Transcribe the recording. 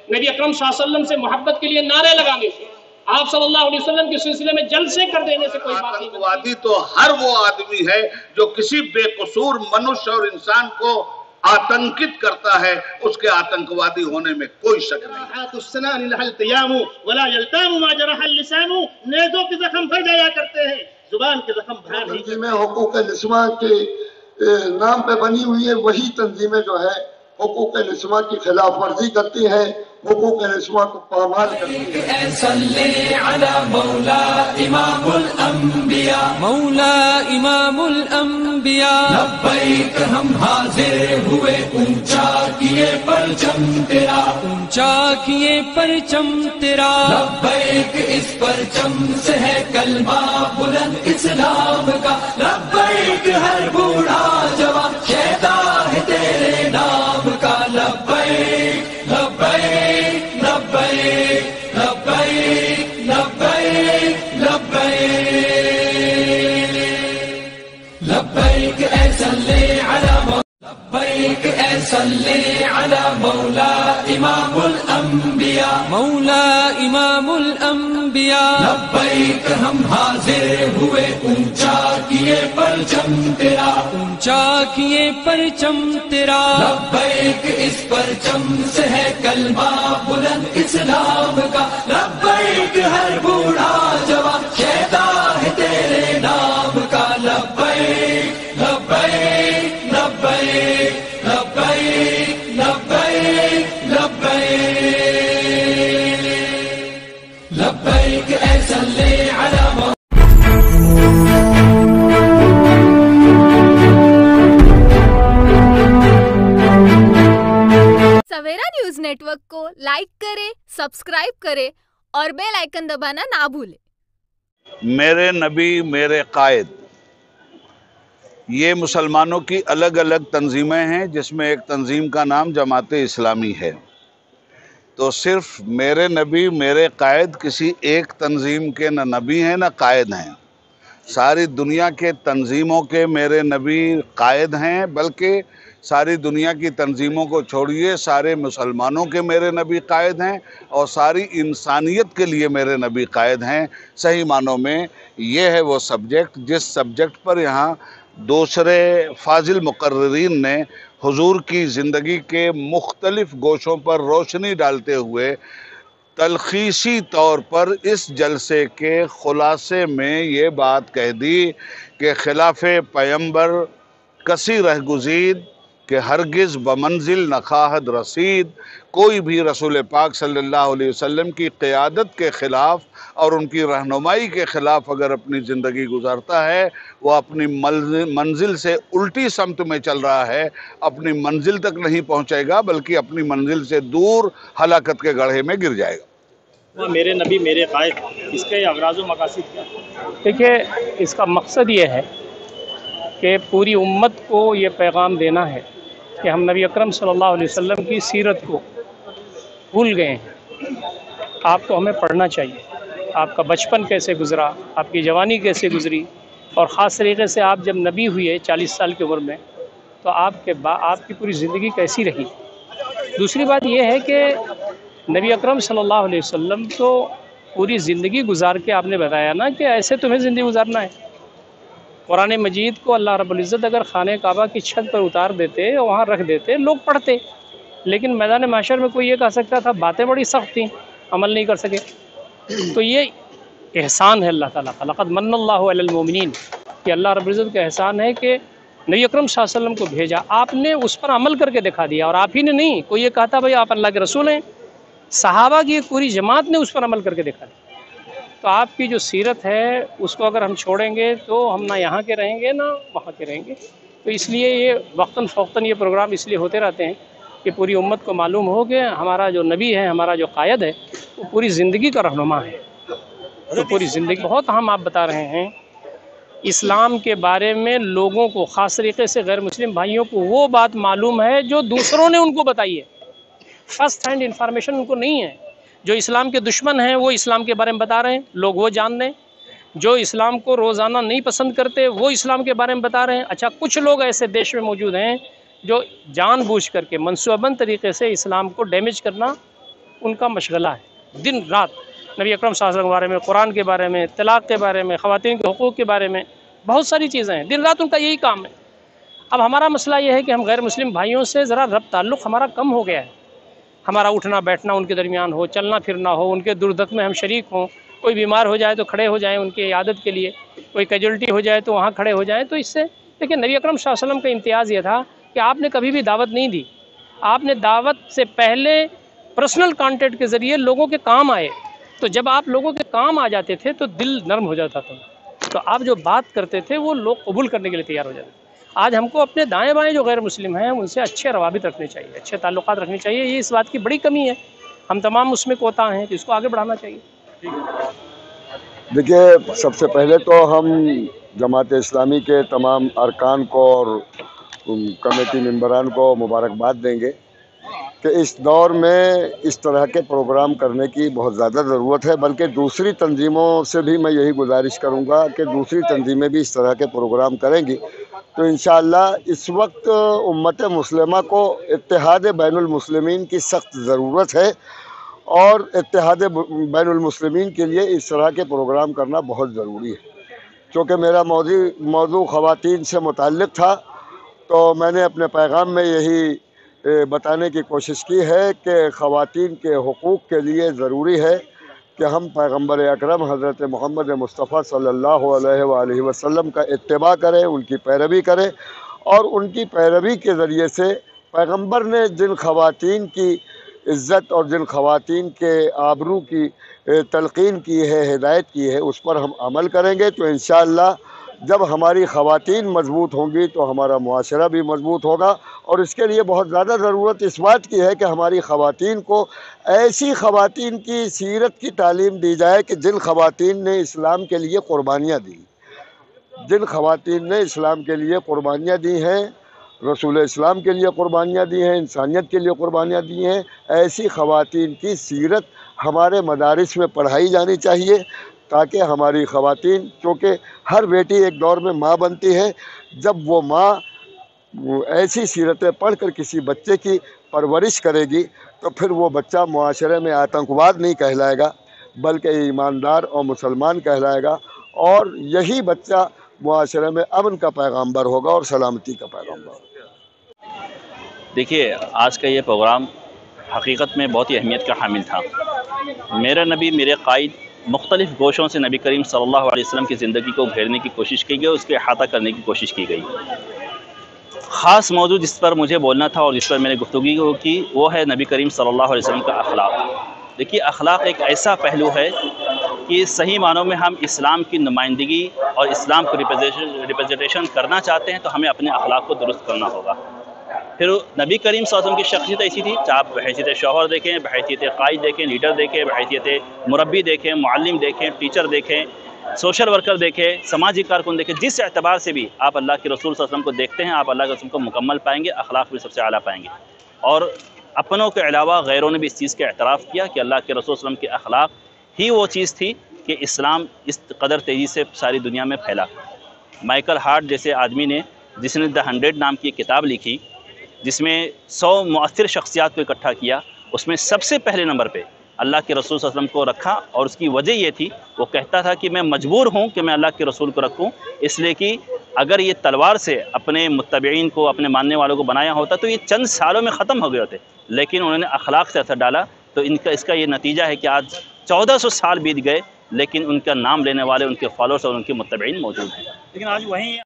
नबी अकरम सल्लल्लाहु अलैहि वसल्लम से मोहब्बत के लिए नारे लगाने से, आप सल्लल्लाहु अलैहि वसल्लम के सिलसिले में जलसे कर देने से कोई बात नहीं। आतंकवादी तो हर वो आदमी है जो किसी बेकसूर मनुष्य और इंसान को आतंकित करता है, उसके आतंकवादी होने में कोई शक नहीं। नेज़ों के जख्म भर जाया करते हैं, जुबान के जख्म भरा नहीं। तंजीमें हुकूक-ए-निस्वां के नाम पे बनी हुई है, वही तंजीमें जो है हुकूक-ए-निस्वां की खिलाफ वर्जी करती है, हुकूक-ए-निस्वां को पामाल करती है। मौला इमामुल अंबिया लब्बैक हम हाजिर हुए, ऊंचा किए परचम तेरा, ऊंचा किए परचम तेरा। लब्बैक इस परचम से है कलमा बुलंद इस्लाम का, लब्बैक हर बूढ़ा जवान कहता है तेरे नाम का। लब्बैक लब्बैक लब्बैक लब्बैक लब्बैक लब्बैक लब्बैक ऐ सल्ले अला लब्बैक ऐ सल्ले अला मौला इमामुल अंबिया, मौला इमामुल अंबिया। लब्बैक हम हाजिर हुए, ऊंचा किए परचम तेरा, ऊंचा किए परचम तेरा। लब्बैक इस परचम से है कलमा बुलंद इस्लाम का, लब्बैक हर बूढ़ा जवान कहता है तेरे नाम का। लब्बैक लब्बैक लब्बैक लब्बैक लब्बैक लब्बैक लब्बैक ऐ सल्ले अला सवेरा न्यूज नेटवर्क को लाइक करें, सब्सक्राइब करें और बेल आइकन दबाना ना भूलें। मेरे नबी मेरे कायद, ये मुसलमानों की अलग अलग तंजीमें हैं, जिसमें एक तंजीम का नाम जमात इस्लामी है। तो सिर्फ मेरे नबी मेरे कायद किसी एक तंजीम के न नबी हैं न कायद हैं, सारी दुनिया के तंजीमों के मेरे नबी कायद हैं, बल्कि सारी दुनिया की तंजीमों को छोड़िए सारे मुसलमानों के मेरे नबी कायद हैं और सारी इंसानियत के लिए मेरे नबी कायद हैं। सही मानों में ये है वो सब्जेक्ट जिस सब्जेक्ट पर यहाँ दूसरे फाजिल मुकर्रिरीन ने हुजूर की ज़िंदगी के मुख्तलिफ गोशों पर रोशनी डालते हुए तलखीसी तौर पर इस जलसे के खुलासे में ये बात कह दी कि खिलाफ़े पैगंबर कसी रहगुज़ीद कि हरगिज़ बमंजिल नखाहद रसीद। कोई भी रसूल पाक सल्लल्लाहु अलैहि वसल्लम की क़यादत के ख़िलाफ़ और उनकी रहनुमाई के ख़िलाफ़ अगर अपनी ज़िंदगी गुजारता है, वो अपनी मंजिल से उल्टी समत में चल रहा है, अपनी मंजिल तक नहीं पहुँचेगा बल्कि अपनी मंजिल से दूर हलाकत के गड्ढे में गिर जाएगा। मेरे नबी मेरे कायद, इसके अगराज़ व मकासिद क्या? देखिए, इसका मकसद ये है कि पूरी उम्मत को ये पैगाम देना है कि हम नबी अकरम सल्लल्लाहु अलैहि वसल्लम की सीरत को भूल गए हैं। आपको हमें पढ़ना चाहिए, आपका बचपन कैसे गुज़रा, आपकी जवानी कैसे गुज़री, और ख़ास तरीके से आप जब नबी हुए 40 साल की उम्र में, तो आपकी पूरी ज़िंदगी कैसी रही। दूसरी बात यह है कि नबी अकरम सल्लल्लाहु अलैहि वसल्लम तो पूरी ज़िंदगी गुजार के आपने बताया ना कि ऐसे तुम्हें ज़िंदगी गुजारना है। कुरान मजीद को अल्लाह रब्बुल इज़्ज़त अगर खाने काबा की छत पर उतार देते और वहाँ रख देते, लोग पढ़ते, लेकिन मैदान महशर में कोई ये कह सकता था बातें बड़ी सख्त थी, अमल नहीं कर सके। तो ये एहसान है अल्लाह ताला का, लक़द मन्नल्लाहु अलल मोमिनीन, कि अल्लाह रब्बुल इज़्ज़त का एहसान है कि नबी अकरम सल्लल्लाहु अलैहि वसल्लम को भेजा, आपने उस पर अमल करके दिखा दिया। और आप ही ने नहीं, कोई ये कहता भाई आप अल्लाह के रसूल हैं, सहाबा की एक पूरी जमात ने उस पर अमल करके दिखा दिया। तो आपकी जो सीरत है उसको अगर हम छोड़ेंगे तो हम ना यहाँ के रहेंगे ना वहाँ के रहेंगे। तो इसलिए ये वक्तन फ़ौक्तन ये प्रोग्राम इसलिए होते रहते हैं कि पूरी उम्मत को मालूम हो कि हमारा जो नबी है, हमारा जो कायद है, वो पूरी ज़िंदगी का रहनुमा है। तो पूरी ज़िंदगी बहुत हम आप बता रहे हैं इस्लाम के बारे में लोगों को, ख़ास तरीके से गैर मुस्लिम भाइयों को वो बात मालूम है जो दूसरों ने उनको बताई है। फ़र्स्ट हैंड इन्फॉर्मेशन उनको नहीं है। जो इस्लाम के दुश्मन हैं वो इस्लाम के बारे में बता रहे हैं, लोग वो जान लें। जो इस्लाम को रोज़ाना नहीं पसंद करते वो इस्लाम के बारे में बता रहे हैं। अच्छा, कुछ लोग ऐसे देश में मौजूद हैं जो जानबूझ करके मनसूबाबंद तरीके से इस्लाम को डैमेज करना उनका मशगला है। दिन रात नबी अकरम सल्लल्लाहु अलैहि वसल्लम के बारे में, कुरान के बारे में, तलाक़ के बारे में, ख़वातीन के हुकूक़ के बारे में, बहुत सारी चीज़ें हैं। दिन रात उनका यही काम है। अब हमारा मसला ये है कि हम गैर मुस्लिम भाइयों से ज़रा रब्त ताल्लुक़ हमारा कम हो गया है। हमारा उठना बैठना उनके दरमियान हो, चलना फिरना हो, उनके दुर्दर्द में हम शरीक हों। कोई बीमार हो जाए तो खड़े हो जाएं उनकी इयादत के लिए, कोई कैजुअल्टी हो जाए तो वहाँ खड़े हो जाएं। तो इससे देखिए नबी अकरम सल्लल्लाहु अलैहि वसल्लम का इम्तियाज़ ये था कि आपने कभी भी दावत नहीं दी। आपने दावत से पहले पर्सनल कॉन्टेक्ट के ज़रिए लोगों के काम आए। तो जब आप लोगों के काम आ जाते थे तो दिल नरम हो जाता था, तो आप जो बात करते थे वो लोग कबूल करने के लिए तैयार हो जाते थे। आज हमको अपने दाएं बाएं जो गैर मुस्लिम हैं उनसे अच्छे रवाबित रखने चाहिए, अच्छे ताल्लुकात रखने चाहिए। ये इस बात की बड़ी कमी है, हम तमाम उसमें कोता हैं, तो इसको आगे बढ़ाना चाहिए। देखिए, सबसे पहले तो हम जमात इस्लामी के तमाम अरकान को और कमेटी मेंबरान को मुबारकबाद देंगे कि इस दौर में इस तरह के प्रोग्राम करने की बहुत ज़्यादा ज़रूरत है। बल्कि दूसरी तंजीमों से भी मैं यही गुजारिश करूंगा कि दूसरी तंजीमें भी इस तरह के प्रोग्राम करेंगी तो इंशाअल्लाह इस वक्त उम्मत मुस्लिमा को इत्तेहाद बैनुल मुस्लिमीन की सख्त ज़रूरत है और इत्तेहाद बैनुल मुस्लिमीन के लिए इस तरह के प्रोग्राम करना बहुत ज़रूरी है। चूँकि मेरा मौजू ख़वातीन से मुताल्लिक़ था तो मैंने अपने पैगाम में यही बताने की कोशिश की है कि ख़वातीन के हुकूक़ के लिए ज़रूरी है कि हम पैगम्बर अकरम हज़रत मोहम्मद मुस्तफ़ा सल्लल्लाहु अलैहि वसल्लम का इत्तिबा करें, उनकी पैरवी करें और उनकी पैरवी के ज़रिए से पैगम्बर ने जिन ख़वातीन की इज़्ज़त और जिन ख़वातीन के आबरू की तलक़ीन की है, हिदायत की है, उस पर हम अमल करेंगे तो इंशाअल्लाह जब हमारी ख़वातीन मजबूत होंगी तो हमारा मुआशरा भी मजबूत होगा। और इसके लिए बहुत ज़्यादा ज़रूरत इस बात की है कि हमारी ख़वातीन को ऐसी ख़वातीन की सीरत की तालीम दी जाए कि जिन ख़वातीन ने इस्लाम के लिए क़ुरबानियाँ दी, जिन ख़वातीन ने इस्लाम के लिए क़ुरबानियाँ दी हैं, रसूल इस्लाम के लिए क़ुरबानियाँ दी हैं, इंसानियत के लिए क़ुरबानियाँ दी हैं, ऐसी ख़वातीन की सीरत हमारे मदारिस में पढ़ाई जानी चाहिए ताकि हमारी ख़वातीन, क्योंकि हर बेटी एक दौर में माँ बनती है, जब वो माँ ऐसी सीरतें पढ़ कर किसी बच्चे की परवरिश करेगी तो फिर वो बच्चा मुआशरे में आतंकवाद नहीं कहलाएगा बल्कि ईमानदार और मुसलमान कहलाएगा और यही बच्चा मुआशरे में अमन का पैगाम्बर होगा और सलामती का पैगाम्बर। देखिए, आज का ये प्रोग्राम हकीकत में बहुत ही अहमियत का हामिल था। मेरा नबी मेरे कायद मुख्तलिफ़ गोशों से नबी करीम सल्लल्लाहु अलैहि वसल्लम की ज़िंदगी को घेरने की कोशिश की गई, उसके अहाता करने की कोशिश की गई। ख़ास मौजू जिस पर मुझे बोलना था और जिस पर मैंने गुफ्तगू की वो है नबी करीम सल्लल्लाहु अलैहि वसल्लम का अखलाक। देखिए, अखलाक एक ऐसा पहलू है कि सही मानों में हम इस्लाम की नुमाइंदगी और इस्लाम को रिप्रेजेंटेशन करना चाहते हैं तो हमें अपने अखलाक को दुरुस्त करना होगा। फिर नबी करीम सल्लल्लाहु अलैहि वसल्लम की शख्सियत ऐसी थी, चाहे आप बहैसियत शौहर देखें, बहैसियत कायद देखें, लीडर देखें, बहैसियत मुरब्बी देखें, मुअल्लिम देखें, टीचर देखें, सोशल वर्कर देखें, समाजी कारकुन देखें, जिस एतबार से भी आप अल्लाह के रसूल सल्लल्लाहु अलैहि वसल्लम को देखते हैं आप अल्लाह के रसूल को मुकम्मल पाएंगे, अखलाक भी सबसे आला पाएंगे। और अपनों के अलावा गैरों ने भी इस चीज़ का एतराफ़ किया कि अल्लाह के रसूल सल्लल्लाहु अलैहि वसल्लम के अखलाक ही वो चीज़ थी कि इस्लाम इस कदर तेज़ी से सारी दुनिया में फैला। माइकल हार्ट जैसे आदमी ने, जिसने द 100 नाम की किताब लिखी जिसमें 100 मुअस्सिर शख्सियात को इकट्ठा किया, उसमें सबसे पहले नंबर पे अल्लाह के रसूल सल्लल्लाहु अलैहि वसल्लम को रखा और उसकी वजह ये थी, वो कहता था कि मैं मजबूर हूँ कि मैं अल्लाह के रसूल को रखूँ, इसलिए कि अगर ये तलवार से अपने मुत्तबईन को, अपने मानने वालों को बनाया होता तो ये चंद सालों में ख़त्म हो गए होते, लेकिन उन्होंने अखलाक से असर डाला तो इसका ये नतीजा है कि आज 1400 साल बीत गए लेकिन उनका नाम लेने वाले, उनके फॉलोअर्स और उनके मुत्तबईन मौजूद हैं। लेकिन आज वहीं